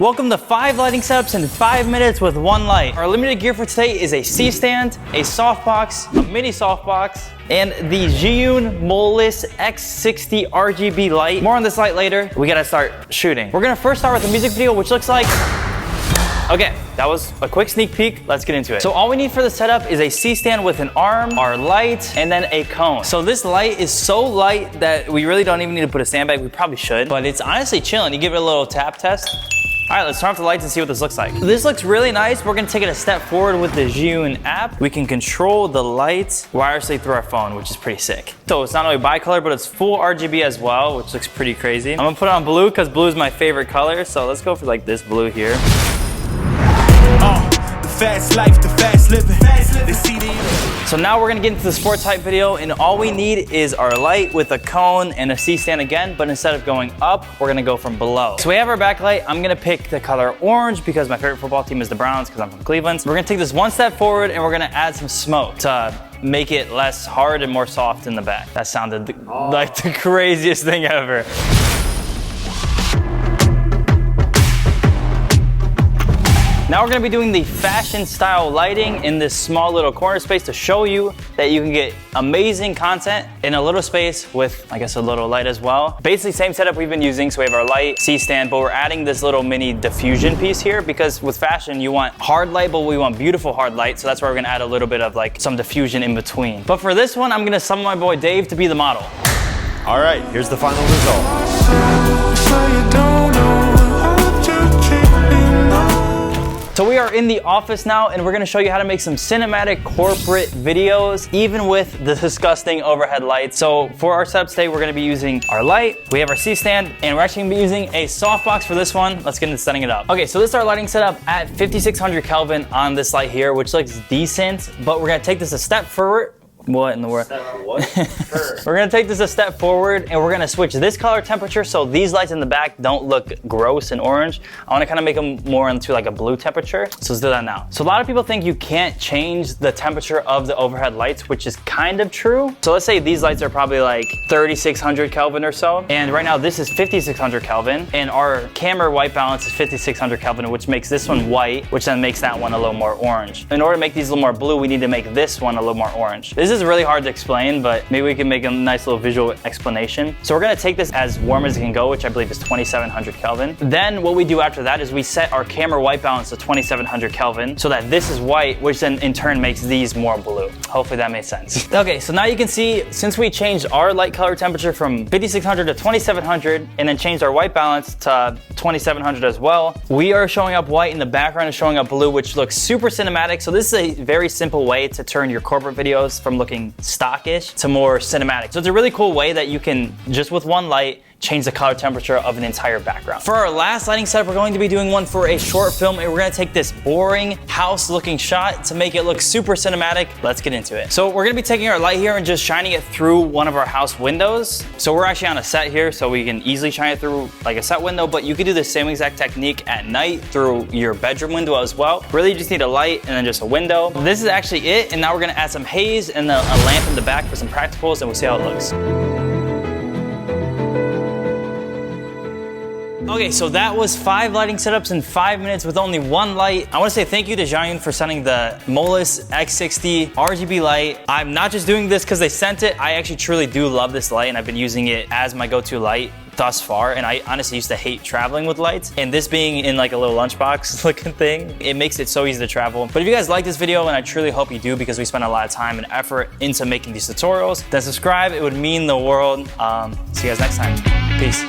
Welcome to 5 lighting setups in 5 minutes with 1 light. Our limited gear for today is a C-stand, a softbox, a mini softbox, and the ZHIYUN-TECH X60 RGB light. More on this light later. We gotta start shooting. We're gonna first start with a music video, which looks like... Okay, that was a quick sneak peek. Let's get into it. So all we need for the setup is a C-stand with an arm, our light, and then a cone. So this light is so light that we really don't even need to put a stand back. We probably should, but it's honestly chilling. You give it a little tap test. All right, let's turn off the lights and see what this looks like. This looks really nice. We're gonna take it a step forward with the ZHIYUN app. We can control the lights wirelessly through our phone, which is pretty sick. So it's not only bicolor, but it's full RGB as well, which looks pretty crazy. I'm gonna put it on blue because blue is my favorite color. So let's go for like this blue here. The fast life, the fast living. So now we're gonna get into the sports type video, and all we need is our light with a cone and a C-stand again, but instead of going up, we're gonna go from below. So we have our backlight. I'm gonna pick the color orange because my favorite football team is the Browns because I'm from Cleveland. So we're gonna take this one step forward and we're gonna add some smoke to make it less hard and more soft in the back. That sounded like the craziest thing ever. Now we're gonna be doing the fashion style lighting in this small little corner space to show you that you can get amazing content in a little space with, I guess, a little light as well. Basically same setup we've been using. So we have our light, C-stand, but we're adding this little mini diffusion piece here because with fashion, you want hard light, but we want beautiful hard light. So that's why we're gonna add a little bit of like some diffusion in between. But for this one, I'm gonna summon my boy Dave to be the model. All right, here's the final result. So we are in the office now, and we're gonna show you how to make some cinematic corporate videos, even with the disgusting overhead lights. So for our setup today, we're gonna be using our light, we have our C-stand, and we're actually gonna be using a softbox for this one. Let's get into setting it up. Okay, so this is our lighting setup at 5600 Kelvin on this light here, which looks decent, but we're gonna take this a step forward. What in the world? We're gonna take this a step forward and we're gonna switch this color temperature so these lights in the back don't look gross and orange. I wanna kinda make them more into like a blue temperature. So let's do that now. So a lot of people think you can't change the temperature of the overhead lights, which is kind of true. So let's say these lights are probably like 3600 Kelvin or so. And right now this is 5600 Kelvin and our camera white balance is 5600 Kelvin, which makes this one white, which then makes that one a little more orange. In order to make these a little more blue, we need to make this one a little more orange. This is really hard to explain, but maybe we can make a nice little visual explanation. So we're gonna take this as warm as it can go, which I believe is 2700 Kelvin. Then what we do after that is we set our camera white balance to 2700 Kelvin so that this is white, which then in turn makes these more blue. Hopefully that made sense. Okay, so now you can see, since we changed our light color temperature from 5600 to 2700 and then changed our white balance to 2700 as well, we are showing up white and the background is showing up blue, which looks super cinematic. So this is a very simple way to turn your corporate videos from looking stockish to more cinematic. So it's a really cool way that you can, just with one light, change the color temperature of an entire background. For our last lighting setup, we're going to be doing one for a short film, and we're gonna take this boring house looking shot to make it look super cinematic. Let's get into it. So we're gonna be taking our light here and just shining it through one of our house windows. So we're actually on a set here, so we can easily shine it through like a set window, but you could do the same exact technique at night through your bedroom window as well. Really, you just need a light and then just a window. This is actually it, and now we're gonna add some haze and a lamp in the back for some practicals, and we'll see how it looks. Okay, so that was 5 lighting setups in 5 minutes with only 1 light. I wanna say thank you to ZHIYUN for sending the MOLUX X60 RGB light. I'm not just doing this because they sent it. I actually truly do love this light, and I've been using it as my go-to light thus far, and I honestly used to hate traveling with lights, and this being in like a little lunchbox looking thing, it makes it so easy to travel. But if you guys like this video, and I truly hope you do because we spend a lot of time and effort into making these tutorials, then subscribe. It would mean the world. See you guys next time. Peace.